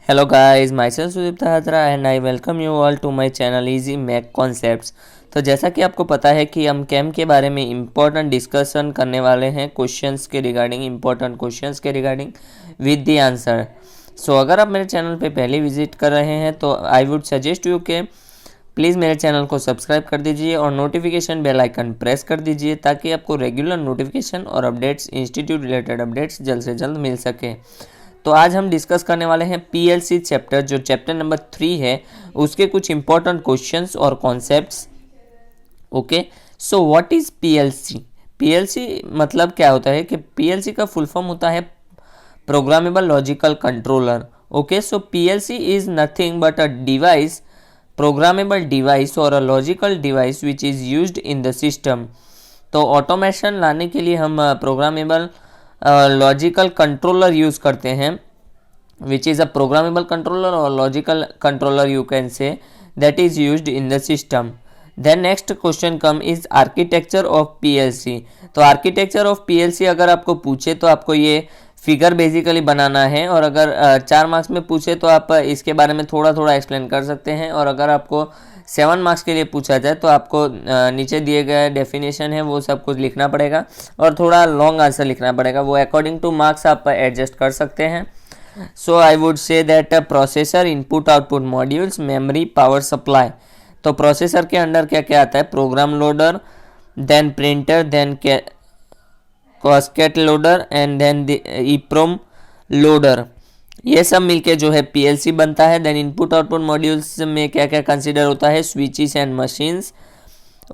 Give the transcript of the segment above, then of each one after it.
Hello guys, myself Sudip Tahatra and I welcome you all to my channel Easy Mac Concepts। तो जैसा कि आपको पता है कि हम कैम के बारे में इम्पोर्टेंट डिस्कशन करने वाले हैं क्वेश्चंस के रिगार्डिंग, इम्पोर्टेंट क्वेश्चंस के रिगार्डिंग विद द आंसर। सो अगर आप मेरे चैनल पे पहले विजिट कर रहे हैं तो आई वुड सजेस्ट यू के प्लीज़ मेरे चैनल को सब्सक्राइब कर दीजिए और नोटिफिकेशन बेल आइकन प्रेस कर दीजिए ताकि आपको रेगुलर नोटिफिकेशन और अपडेट्स, इंस्टीट्यूट रिलेटेड अपडेट्स जल्द से जल्द मिल सके। तो आज हम डिस्कस करने वाले हैं पीएलसी चैप्टर, जो चैप्टर नंबर 3 है, उसके कुछ इंपॉर्टेंट क्वेश्चंस और concepts. Okay, so what is PLC? PLC मतलब क्या होता है कि पीएलसी का फुल फॉर्म होता है programmable logical controller. Okay, so PLC is nothing but a device, programmable device और a logical device which is used in the system. तो ऑटोमेशन लाने के लिए हम प्रोग्रामेबल लॉजिकल कंट्रोलर यूज़ करते हैं, which is a programmable controller और logical controller you can say, that is used in the system. Then next question come is architecture of PLC. तो architecture of PLC अगर आपको पूछे तो आपको ये फिगर बेसिकली बनाना है, और अगर 4 मार्क्स में पूछे तो आप इसके बारे में थोड़ा थोड़ा एक्सप्लेन कर सकते हैं, और अगर आपको 7 मार्क्स के लिए पूछा जाए तो आपको नीचे दिए गए डेफिनेशन है वो सब कुछ लिखना पड़ेगा और थोड़ा लॉन्ग आंसर लिखना पड़ेगा। वो अकॉर्डिंग टू मार्क्स आप एडजस्ट कर सकते हैं। So I would say that processor, input output modules, memory, power supply. तो प्रोसेसर के अंडर क्या क्या आता है? Program loader, then printer, then cassette loader and then EPROM loader. ये सब मिलके जो है पीएलसी बनता है। देन इनपुट आउटपुट मॉड्यूल्स में क्या क्या कंसीडर होता है? Switches and machines.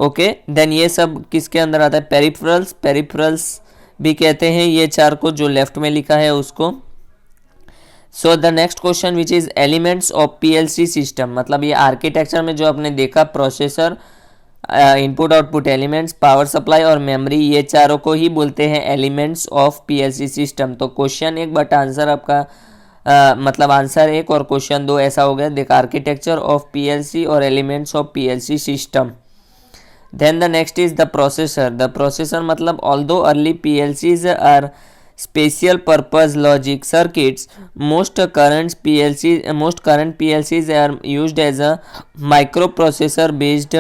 Okay, then ये सब किसके अंदर आता है? पेरिफेरल्स, पेरिफेरल्स भी कहते हैं ये 4 को, जो लेफ्ट में लिखा है उसको। So the next question which is elements of PLC system, मतलब ये आर्किटेक्चर में जो आपने देखा processor, input output elements, power supply और मेमोरी, ये चारों को ही बोलते हैं एलिमेंट्स ऑफ पीएलसी सिस्टम। तो क्वेश्चन 1 बट आंसर आपका मतलब आंसर 1 और क्वेश्चन 2 ऐसा हो गया। देख, आर्किटेक्चर ऑफ पीएलसी और elements of PLC system. Then the next is the processor. The processor मतलब although early PLCs are special purpose logic circuits, most current PLCs are used as a microprocessor based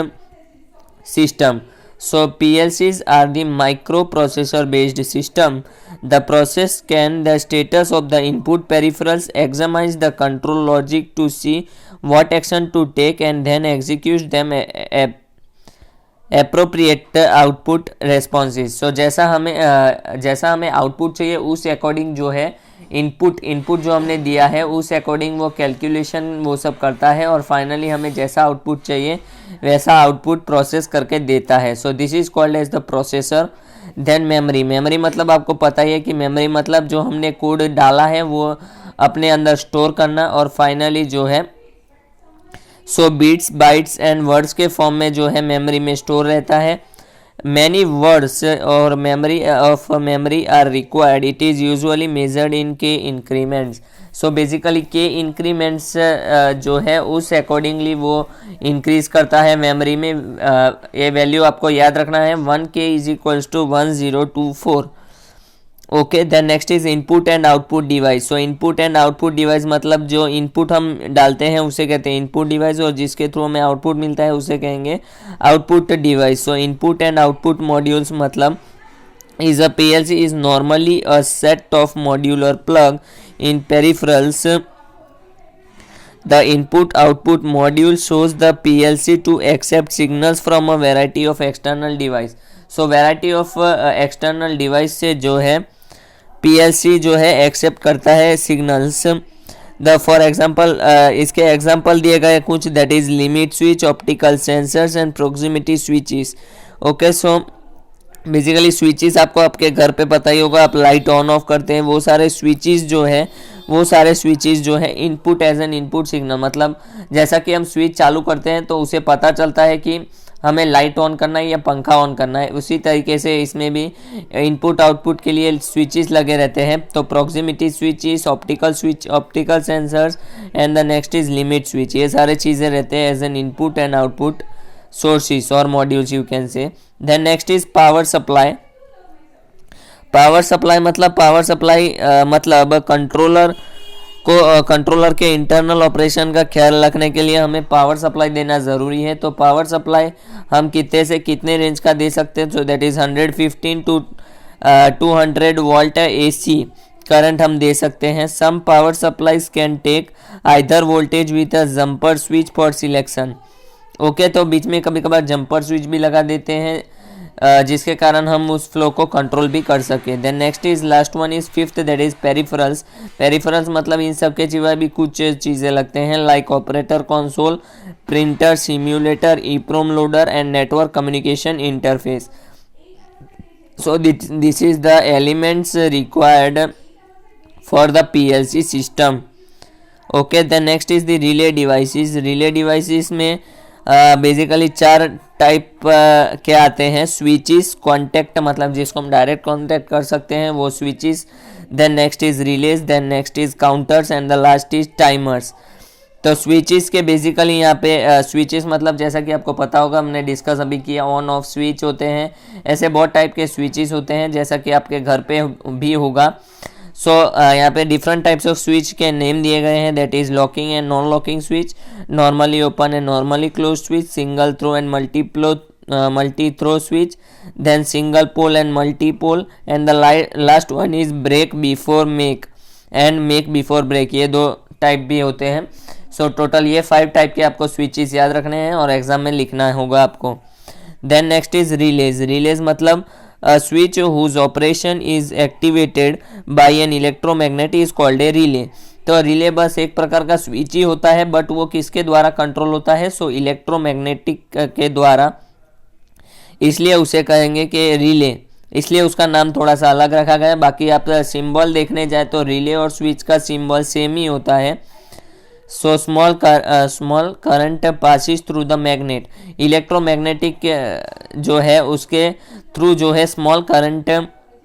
system. So PLCs are the microprocessor based system. The process scan the status of the input peripherals, examines the control logic to see what action to take, and then executes them appropriate output responses. So जैसा हमें output चाहिए उस according जो है input जो हमने दिया है उस अकॉर्डिंग वो कैलकुलेशन वो सब करता है, और फाइनली हमें जैसा आउटपुट चाहिए वैसा आउटपुट प्रोसेस करके देता है। So this is called as the processor. Then memory. Memory मतलब आपको पता ही है कि मेमोरी मतलब जो हमने कोड डाला है वो अपने अंदर स्टोर करना, और फाइनली जो है so beats, bytes and words के फॉर्म में जो है मेमोरी में स्टोर रहता है। मैनी वर्ड्स और memory of memory are required, it is usually measured in K increments. So basically K increments जो है उस अकॉर्डिंगली वो इंक्रीज करता है मेमोरी में। ये वैल्यू आपको याद रखना है, 1K is equals to 1024। Okay, then next is input and output device. So input and output device मतलब जो इनपुट हम डालते हैं उसे कहते हैं इनपुट डिवाइस, और जिसके थ्रू हमें आउटपुट मिलता है उसे कहेंगे output device. So input and output modules मतलब is a PLC is normally a set of modular plug in peripherals. The input output module shows the PLC to accept signals from a variety of external device. So variety of external device से जो है PLC जो है accept करता है signals. The for example इसके example दिए गए कुछ, that is limit switch, optical sensors and proximity switches. Okay, so basically switches आपको आपके घर पे पता ही होगा, आप लाइट ऑन ऑफ करते हैं, वो सारे स्विचेस जो है input as an input signal. मतलब जैसा कि हम स्विच चालू करते हैं तो उसे पता चलता है कि हमें लाइट ऑन करना है या पंखा ऑन करना है, उसी तरीके से इसमें भी इनपुट आउटपुट के लिए स्विचेस लगे रहते हैं। तो proximity switches, optical sensors and the next is limit switch, ये सारे चीज़ें रहते हैं as an input and output sources और modules you can say. Then next is power supply. Power supply मतलब कंट्रोलर को कंट्रोलर के इंटरनल ऑपरेशन का ख्याल रखने के लिए हमें पावर सप्लाई देना ज़रूरी है। तो पावर सप्लाई हम कितने से कितने रेंज का दे सकते हैं, so that is 115 to 200 volt AC current हम दे सकते हैं। Some power supplies can take either voltage with a jumper switch for selection. Okay, तो बीच में कभी कभार जंपर स्विच भी लगा देते हैं जिसके कारण हम उस फ्लो को कंट्रोल भी कर सके। Then next is last one is fifth, that is peripherals. Peripherals मतलब इन सब के सिवाय भी कुछ चीज़ें लगते हैं, like operator console, printer, simulator, EEPROM loader and network communication interface. So this is the elements required for the PLC system. Okay, the next is the relay devices. Relay devices में बेसिकली 4 टाइप के आते हैं। Switches, contact मतलब जिसको हम direct contact कर सकते हैं वो switches. Then next is relays, then next is counters and the last is timers. तो स्विचेस के बेसिकली यहाँ पे स्विचेस मतलब जैसा कि आपको पता होगा, हमने डिस्कस अभी किया, ऑन ऑफ स्विच होते हैं। ऐसे बहुत टाइप के स्विचेस होते हैं जैसा कि आपके घर पे भी होगा। सो यहाँ पे डिफरेंट टाइप्स ऑफ स्विच के नेम दिए गए हैं, that is locking and non locking switch, normally open and normally close switch, single throw and multi throw switch, then single pole and multi pole, and the last one is break before make and make before break. ये 2 type भी होते हैं। So total ये 5 type के आपको switches याद रखने हैं और एग्जाम में लिखना होगा आपको। Then next is relays. Relays मतलब switch whose operation is activated by an electromagnet is called a relay. तो रिले बस एक प्रकार का स्विच ही होता है, बट वो किसके द्वारा कंट्रोल होता है, सो इलेक्ट्रोमैग्नेटिक के द्वारा, इसलिए उसे कहेंगे कि रिले, इसलिए उसका नाम थोड़ा सा अलग रखा गया है। बाकी आप सिंबल देखने जाए तो रिले और स्विच का सिंबल सेम ही होता है। So small current passes through the magnet. Electromagnetic जो है उसके थ्रू जो है स्मॉल करंट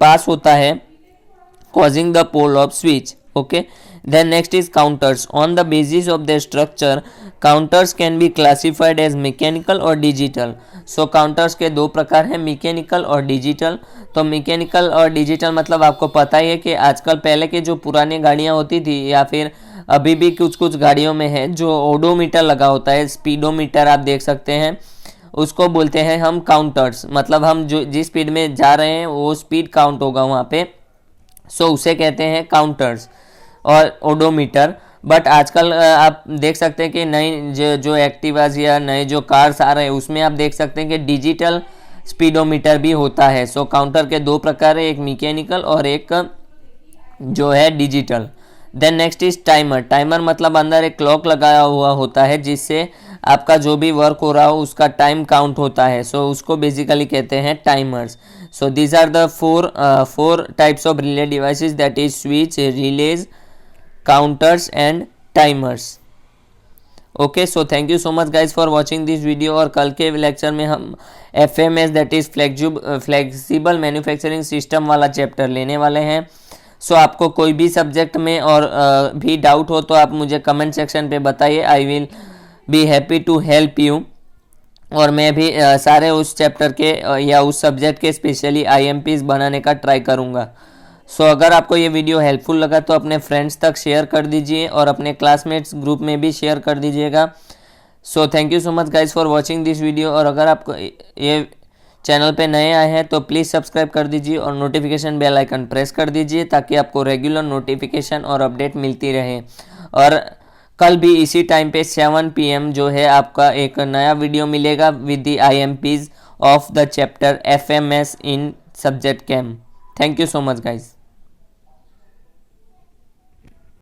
पास होता है, causing the pole of switch. Okay, then next is counters. On the basis of the structure counters can be classified as mechanical और digital. So counters के 2 प्रकार हैं, मैकेनिकल और डिजिटल। तो मैकेनिकल और digital मतलब आपको पता ही है कि आजकल, पहले के जो पुरानी गाड़ियाँ होती थी या फिर अभी भी कुछ कुछ गाड़ियों में है जो ओडोमीटर लगा होता है, स्पीडोमीटर आप देख सकते हैं, उसको बोलते हैं हम काउंटर्स। मतलब हम जो जिस स्पीड में जा रहे हैं वो स्पीड काउंट होगा वहाँ पे, सो उसे कहते हैं काउंटर्स और ओडोमीटर। बट आजकल आप देख सकते हैं कि नई जो एक्टिवाज या नए जो कार्स आ रहे हैं उसमें आप देख सकते हैं कि डिजिटल स्पीडोमीटर भी होता है। सो काउंटर के 2 प्रकार है, एक मैकेनिकल और एक जो है digital. Then next is timer. Timer मतलब अंदर एक क्लॉक लगाया हुआ होता है जिससे आपका जो भी वर्क हो रहा हो उसका टाइम काउंट होता है। सो उसको बेसिकली कहते हैं timers. So these are the 4 types of relay devices, that is switch, relays, counters and timers. Okay, so thank you so much guys for watching this video. और कल के लेक्चर में हम FMS that is flexible manufacturing system वाला chapter लेने वाले हैं। सो आपको कोई भी सब्जेक्ट में और भी डाउट हो तो आप मुझे कमेंट सेक्शन पे बताइए, I will be happy to help you. और मैं भी सारे उस चैप्टर के या उस सब्जेक्ट के स्पेशली IMPs बनाने का ट्राई करूँगा। सो अगर आपको ये वीडियो हेल्पफुल लगा तो अपने फ्रेंड्स तक शेयर कर दीजिए और अपने क्लासमेट्स ग्रुप में भी शेयर कर दीजिएगा। सो thank you so much guys for watching this video. और अगर आपको ये चैनल पे नए आए हैं तो प्लीज़ सब्सक्राइब कर दीजिए और नोटिफिकेशन बेल आइकन प्रेस कर दीजिए ताकि आपको रेगुलर नोटिफिकेशन और अपडेट मिलती रहे। और कल भी इसी टाइम पे 7 PM जो है आपका एक नया वीडियो मिलेगा with the IMPs of the chapter FMS in subject came. Thank you so much guys.